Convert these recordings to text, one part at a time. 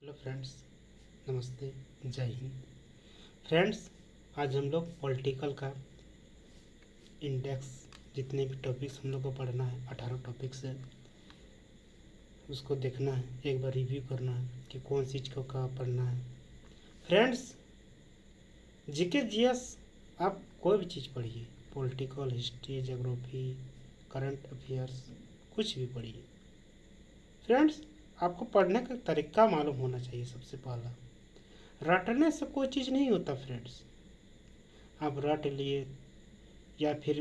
Hello friends, नमस्ते, जय Hind. Friends, आज हम लोग पॉलिटिकल का इंडेक्स, जितने भी टॉपिक्स हम लोग को पढ़ना है, 18 टॉपिक्स है, उसको देखना है, एक बार रिव्यू करना है कि कौन सी चीज़ को कहाँ पढ़ना है। फ्रेंड्स, जीके जीएस आप कोई भी चीज़ पढ़िए, political, history, geography, current affairs, कुछ भी पढ़िए। फ्रेंड्स, आपको पढ़ने का तरीका मालूम होना चाहिए। सबसे पहला, रटने से कोई चीज़ नहीं होता फ्रेंड्स। आप रट लिए या फिर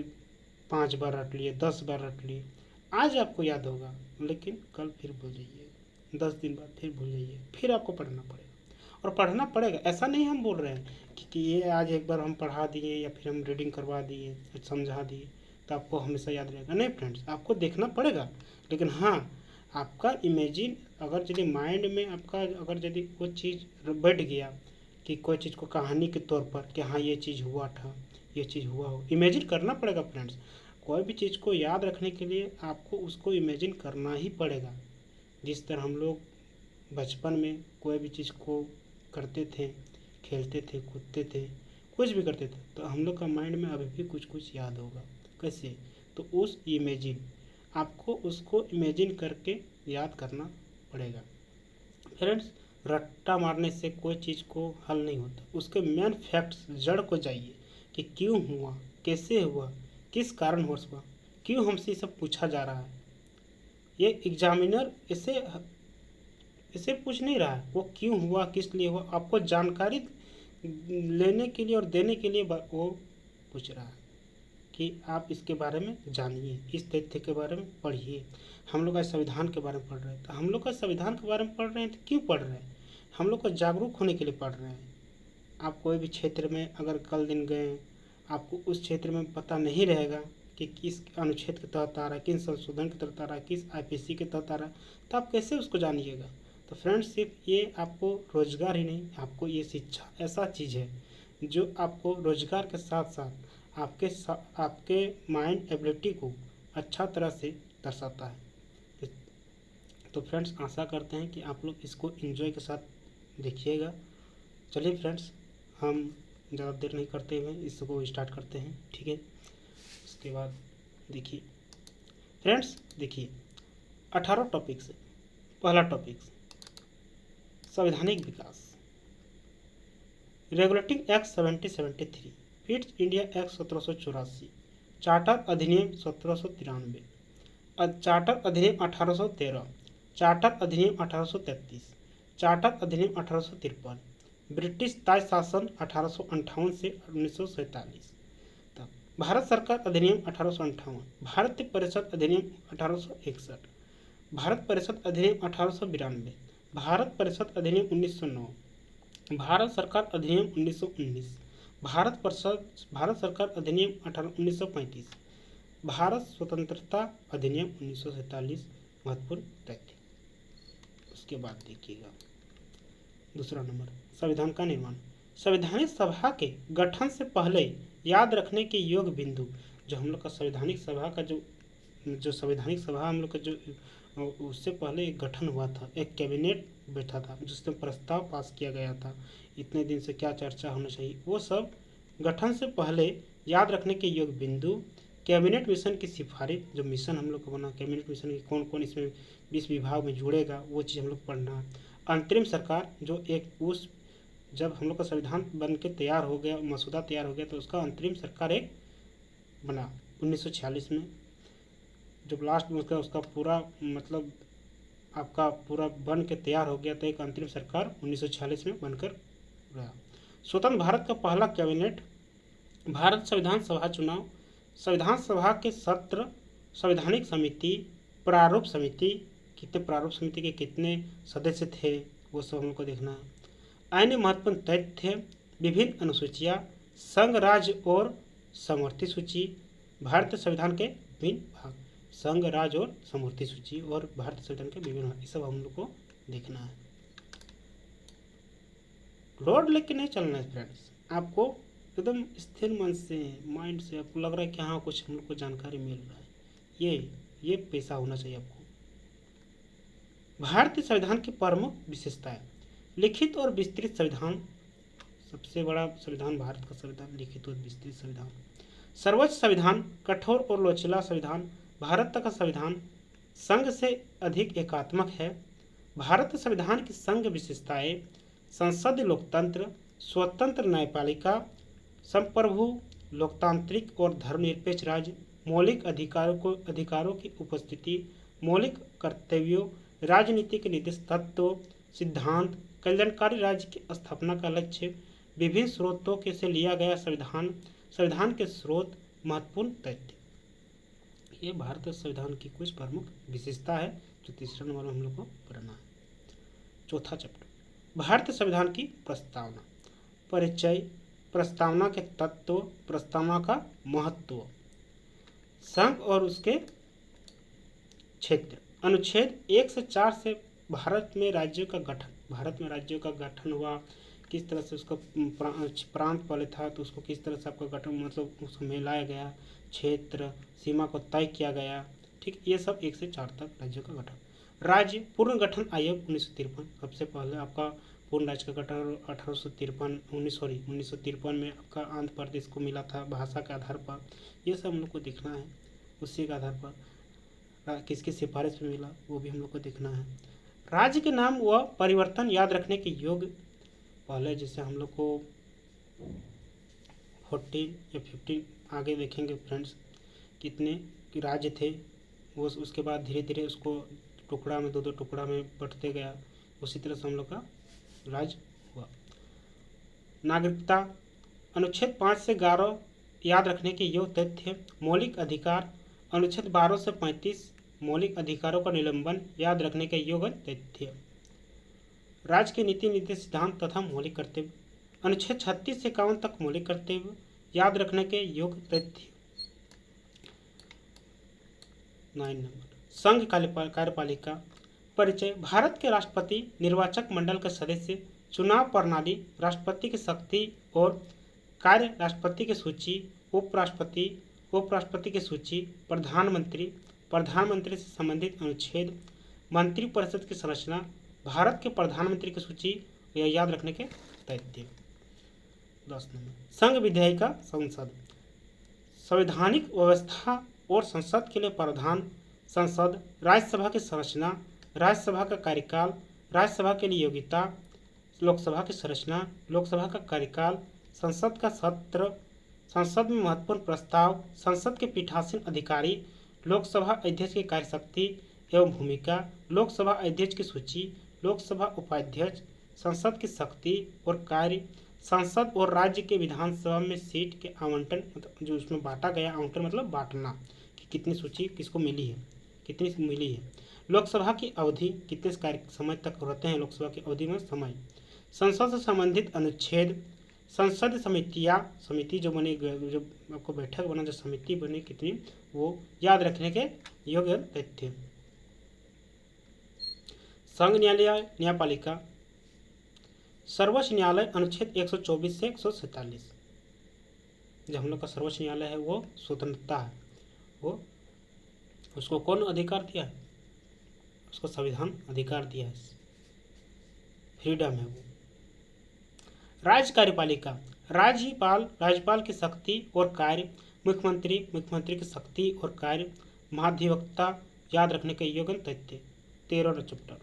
5 बार रट लिए, 10 बार रट लिए, आज आपको याद होगा, लेकिन कल फिर भूल जाइए, 10 दिन बाद फिर भूल जाइए, फिर आपको पढ़ना पड़ेगा। और पढ़ना पड़ेगा, ऐसा नहीं हम बोल रहे हैं कि ये आज एक बार हम पढ़ा दिए या फिर हम रीडिंग करवा दिए, समझा दिए तो आपको हमेशा याद रहेगा। नहीं फ्रेंड्स, आपको देखना पड़ेगा। लेकिन हाँ, आपका इमेजिन अगर यदि माइंड में आपका अगर यदि वो चीज़ बैठ गया कि कोई चीज़ को कहानी के तौर पर कि हाँ ये चीज़ हुआ था, ये चीज़ हुआ हो, इमेजिन करना पड़ेगा फ्रेंड्स। कोई भी चीज़ को याद रखने के लिए आपको उसको इमेजिन करना ही पड़ेगा। जिस तरह हम लोग बचपन में कोई भी चीज़ को करते थे, खेलते थे, कूदते थे, कुछ भी करते थे, तो हम लोग का माइंड में अभी भी कुछ कुछ याद होगा। कैसे? तो उस इमेजिन, आपको उसको इमेजिन करके याद करना पड़ेगा। फ्रेंड्स, रट्टा मारने से कोई चीज़ को हल नहीं होता। उसके मेन फैक्ट्स, जड़ को जाइए कि क्यों हुआ, कैसे हुआ, किस कारण हुआ, क्यों हमसे ये सब पूछा जा रहा है। ये एग्जामिनर इसे इसे पूछ नहीं रहा है वो क्यों हुआ, किस लिए हुआ। आपको जानकारी लेने के लिए और देने के लिए वो पूछ रहा है कि आप इसके बारे में जानिए, इस तथ्य के बारे में पढ़िए। हम लोग आज संविधान के बारे में पढ़ रहे हैं, तो हम लोग का संविधान के बारे में पढ़ रहे हैं तो क्यों पढ़ रहे हैं? हम लोग को जागरूक होने के लिए पढ़ रहे हैं। आप कोई भी क्षेत्र में अगर कल दिन गए, आपको उस क्षेत्र में पता नहीं रहेगा कि किस अनुच्छेद के तहत आ रहा है, किस संशोधन के तहत आ रहा है, किस आईपीसी के तहत आ रहा है, तो आप कैसे उसको जानिएगा? तो फ्रेंड्स, सिर्फ ये आपको रोजगार ही नहीं, आपको ये शिक्षा ऐसा चीज़ है जो आपको रोजगार के साथ साथ आपके माइंड एबिलिटी को अच्छा तरह से दर्शाता है। तो फ्रेंड्स, आशा करते हैं कि आप लोग इसको एंजॉय के साथ देखिएगा। चलिए फ्रेंड्स, हम ज़्यादा देर नहीं करते हुए इसको स्टार्ट करते हैं, ठीक है? उसके बाद देखिए फ्रेंड्स, देखिए 18 टॉपिक्स है। पहला टॉपिक, संवैधानिक विकास, regulating act 1773, Pitt's India act 1784, charter अधिनियम 1793, चार्टर अधिनियम 1813, चार्टर अधिनियम 1833, चार्टर अधिनियम 1853, ब्रिटिश ताज शासन 1858 से 1947 तक, भारत सरकार अधिनियम 1858, भारतीय परिषद अधिनियम 1861, भारत परिषद अधिनियम 1892, भारत परिषद अधिनियम 1909, भारत सरकार अधिनियम 1919, भारत सरकार अधिनियम 1935, भारत स्वतंत्रता अधिनियम 1947। महत्वपूर्ण तथ्य। उसके बाद देखिएगा दूसरा नंबर, संविधान का निर्माण। संवैधानिक सभा के गठन से पहले याद रखने के योग्य बिंदु, जो हम लोग का संवैधानिक सभा का जो संवैधानिक सभा हम लोग का जो उससे पहले एक गठन हुआ था, एक कैबिनेट बैठा था जिसमें प्रस्ताव पास किया गया था, इतने दिन से क्या चर्चा होना चाहिए, वो सब गठन से पहले याद रखने के योग्य बिंदु, कैबिनेट मिशन की सिफारिश, जो मिशन हम लोग को बना कैबिनेट मिशन की, कौन कौन इसमें 20 विभाग में जुड़ेगा, वो चीज़ हम लोग पढ़ना। अंतरिम सरकार, जो एक उस जब हम लोग का संविधान बन के तैयार हो गया, मसूदा तैयार हो गया, तो उसका अंतरिम सरकार एक बना 1946 में। जब लास्ट में उसका पूरा मतलब आपका पूरा बन के तैयार हो गया, तो एक अंतरिम सरकार 1946 में बनकर रहा। स्वतंत्र भारत का पहला कैबिनेट, भारत संविधान सभा चुनाव, संविधान सभा के सत्र, संवैधानिक समिति, प्रारूप समिति, कितने प्रारूप समिति के कितने सदस्य थे, वो सब हमको देखना है। अन्य महत्वपूर्ण तथ्य, विभिन्न अनुसूचियाँ, संघ, राज्य और समवर्ती सूची, भारतीय संविधान के विभिन्न भाग, संघ, राज्य और समवर्ती सूची और भारतीय संविधान के विभिन्न भाग, ये सब हम लोग को देखना है। लोड लेके नहीं चलना है फ्रेंड्स, आपको एकदम स्थिर मन से, माइंड से आपको लग रहा है कि हाँ कुछ हम लोग को जानकारी मिल रहा है, ये पैसा होना चाहिए आपको। भारतीय संविधान की प्रमुख विशेषताएं, लिखित और विस्तृत संविधान, सबसे बड़ा संविधान भारत का संविधान, लिखित और विस्तृत संविधान। सर्वोच्च संविधान, कठोर और लचीला संविधान। भारत का संविधान संघ से अधिक एकात्मक है। भारत संविधान की संघ विशेषताएं: संसदीय लोकतंत्र, स्वतंत्र न्यायपालिका, संप्रभु, लोकतांत्रिक और धर्मनिरपेक्ष राज्य, मौलिक अधिकारों की उपस्थिति, मौलिक कर्तव्यों, राजनीतिक निर्देश तत्व, सिद्धांत, कल्याणकारी राज्य की स्थापना का लक्ष्य, विभिन्न स्रोतों के से लिया गया संविधान, संविधान के स्रोत, महत्वपूर्ण तथ्य। ये भारतीय संविधान की कुछ प्रमुख विशेषता है जो तीसरा नंबर में हम लोग को पढ़ना है। चौथा चैप्टर, भारतीय संविधान की प्रस्तावना। परिचय, प्रस्तावना के तत्व, प्रस्तावना का महत्व, संघ और उसके क्षेत्र। अनुच्छेद 1 से 4 से भारत में राज्यों का गठन हुआ, किस तरह से उसका प्रांत पहले था तो उसको किस तरह से आपका गठन, मतलब उसको मिलाया गया, क्षेत्र सीमा को तय किया गया। ठीक, ये सब 1 से 4 तक राज्यों का गठन। राज्य पूर्ण गठन आयोग 1953, सबसे पहले आपका पूर्ण राज्य का गठन 1953 में आपका आंध्र प्रदेश को मिला था भाषा के आधार पर। ये सब हम लोग को देखना है, उसी के आधार पर किसकी सिफारिश में मिला वो भी हम लोग को देखना है। राज्य के नाम व परिवर्तन याद रखने के योग्य, पहले जैसे हम लोग को 14 या 15 आगे देखेंगे फ्रेंड्स कितने कि राज्य थे, वो उसके बाद धीरे धीरे उसको टुकड़ा में 2-2 टुकड़ा में बंटते गया, उसी तरह से हम लोग का राज्य हुआ। नागरिकता, अनुच्छेद 5 से 11 याद रखने के योग्य तथ्य। मौलिक अधिकार, अनुच्छेद 12 से 35 मौलिक अधिकारों का निलंबन याद रखने के योग्य तथ्य। राज्य के नीति निर्देश सिद्धांत तथा मौलिक कर्तव्य, अनुच्छेद 36 से 51 तक मौलिक कर्तव्य याद रखने के योग्य तथ्य। 9 नंबर, संघ कार्यपालिका। परिचय, भारत के राष्ट्रपति, निर्वाचक मंडल के सदस्य, चुनाव प्रणाली, राष्ट्रपति की शक्ति और कार्य, राष्ट्रपति की सूची, उपराष्ट्रपति की सूची, प्रधानमंत्री से संबंधित अनुच्छेद, मंत्रिपरिषद की संरचना, भारत के प्रधानमंत्री की सूची, यह याद रखने के तथ्य। 10 नंबर, संघ विधायिका संसद, संवैधानिक व्यवस्था और संसद के लिए प्रावधान, संसद, राज्यसभा की संरचना, राज्यसभा का कार्यकाल, राज्यसभा के लिए योग्यता, लोकसभा की संरचना, लोकसभा का कार्यकाल, संसद का सत्र, संसद में महत्वपूर्ण प्रस्ताव, संसद के पीठासीन अधिकारी, लोकसभा अध्यक्ष की कार्यशक्ति एवं भूमिका, लोकसभा अध्यक्ष की सूची, लोकसभा उपाध्यक्ष, संसद की शक्ति और कार्य, संसद और राज्य के विधानसभा में सीट के आवंटन, मतलब जो उसमें बांटा गया, आवंटन मतलब बांटना कि कितनी सूची किसको मिली है, कितनी मिली है, लोकसभा की अवधि, कितने समय तक रहते हैं लोकसभा की अवधि में समय, संसद से संबंधित अनुच्छेद, संसद समिति जो बनी, जो आपको बैठक बना, जो समिति बनी कितनी, वो याद रखने के योग्य तथ्य। संघ न्यायालय, न्यायपालिका, सर्वोच्च न्यायालय, अनुच्छेद 124 से 147, जो हम लोग का सर्वोच्च न्यायालय है वो स्वतंत्रता है, वो उसको कौन अधिकार दिया है, उसको संविधान अधिकार दिया है, फ्रीडम है वो। राज्य कार्यपालिका, राज्यपाल की शक्ति और कार्य, मुख्यमंत्री की शक्ति और कार्य, महाधिवक्ता, याद रखने के योग्य तथ्य। 13 चैप्टर,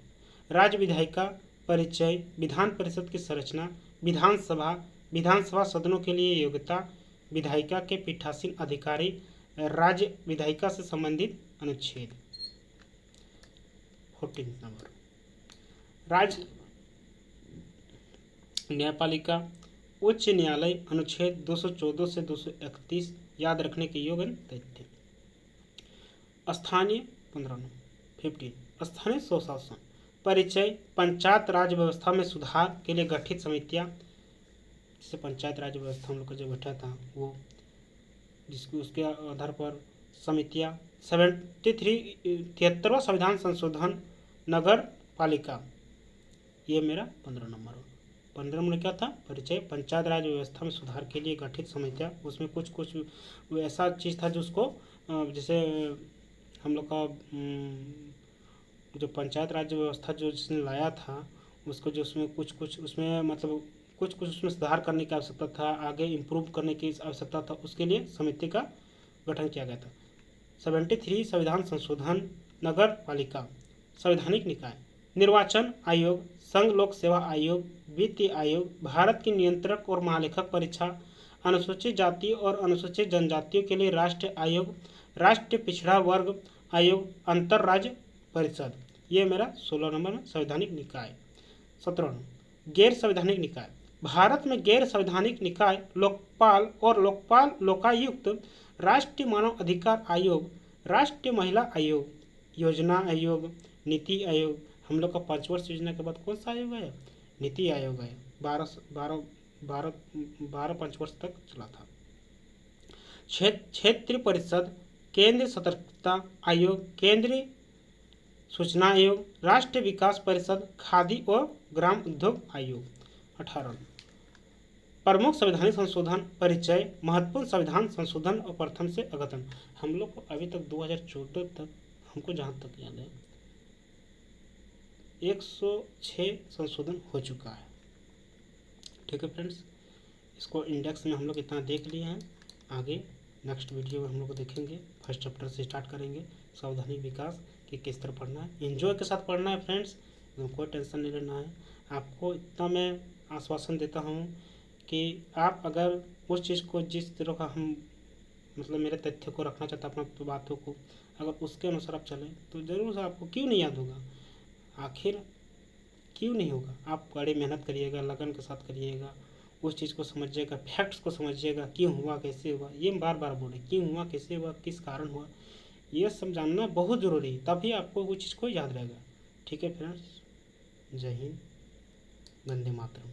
राज्य विधायिका। परिचय, विधान परिषद की संरचना, विधानसभा सदनों के लिए योग्यता, विधायिका के पीठासीन अधिकारी, राज्य विधायिका से संबंधित अनुच्छेद। 14 नंबर, राज्य न्यायपालिका, उच्च न्यायालय, अनुच्छेद 214 से 231, याद रखने के योग्य तथ्य। स्थानीय 15 स्थानीय स्वशासन। परिचय, पंचायत राज व्यवस्था में सुधार के लिए गठित समितियां, जैसे पंचायत राज व्यवस्था हम लोग का जो बैठा था वो, जिसको उसके आधार पर समितियां। 73वां संविधान संशोधन, नगर पालिका, ये मेरा 15 नंबर। 15 नंबर क्या था, परिचय, पंचायत राज व्यवस्था में सुधार के लिए गठित समितियां, उसमें कुछ ऐसा चीज़ था जो उसको जैसे हम लोग का जो पंचायत राज व्यवस्था जो जिसने लाया था उसको जो उसमें कुछ उसमें मतलब कुछ उसमें सुधार करने की आवश्यकता था, आगे इम्प्रूव करने की आवश्यकता था, उसके लिए समिति का गठन किया गया था। 73 संविधान संशोधन, नगर पालिका, संवैधानिक निकाय, निर्वाचन आयोग, संघ लोक सेवा आयोग, वित्तीय आयोग, भारत की नियंत्रक और महालेखक परीक्षा, अनुसूचित जाति और अनुसूचित जनजातियों के लिए राष्ट्रीय आयोग, राष्ट्रीय पिछड़ा वर्ग आयोग, अंतर राज्य परिषद। ये मेरा 16 नंबर में संवैधानिक निकाय। 17 गैर संवैधानिक निकाय। भारत में गैर संवैधानिक निकाय लोकपाल और लोकपाल लोकायुक्त, राष्ट्रीय मानव अधिकार आयोग, राष्ट्रीय महिला आयोग, योजना आयोग, नीति आयोग। हम लोग का 5 वर्ष योजना के बाद कौन सा आयोग है? नीति आयोग है। 12 5 वर्ष तक चला था। क्षेत्रीय परिषद, केंद्रीय सतर्कता आयोग, केंद्रीय सूचना आयोग, राष्ट्रीय विकास परिषद, खादी और ग्राम उद्योग आयोग। 18 प्रमुख संवैधानिक संशोधन, परिचय, महत्वपूर्ण संविधान संशोधन और प्रथम से अद्यतन। हम लोग को अभी तक 2014 तक हमको जहाँ तक याद है 106 संशोधन हो चुका है। ठीक है फ्रेंड्स, इसको इंडेक्स में हम लोग इतना देख लिए हैं। आगे नेक्स्ट वीडियो में हम लोग देखेंगे, फर्स्ट चैप्टर से स्टार्ट करेंगे, संवैधानिक विकास कि किस तरह पढ़ना है। एंजॉय के साथ पढ़ना है फ्रेंड्स, कोई टेंशन नहीं लेना है। आपको इतना मैं आश्वासन देता हूँ कि आप अगर उस चीज़ को जिस तरह का हम मतलब मेरे तथ्य को रखना चाहता अपना तो बातों को, अगर उसके अनुसार आप चलें तो ज़रूर से आपको क्यों नहीं याद होगा, आखिर क्यों नहीं होगा। आप बड़ी मेहनत करिएगा, लगन के साथ करिएगा, उस चीज़ को समझिएगा, फैक्ट्स को समझिएगा, क्यों हुआ कैसे हुआ। ये बार बार बोले क्यों हुआ कैसे हुआ किस कारण हुआ, ये सब जानना बहुत ज़रूरी है, तभी आपको वो चीज़ को याद रहेगा। ठीक है फ्रेंड्स, जय हिंद, वंदे मातरम।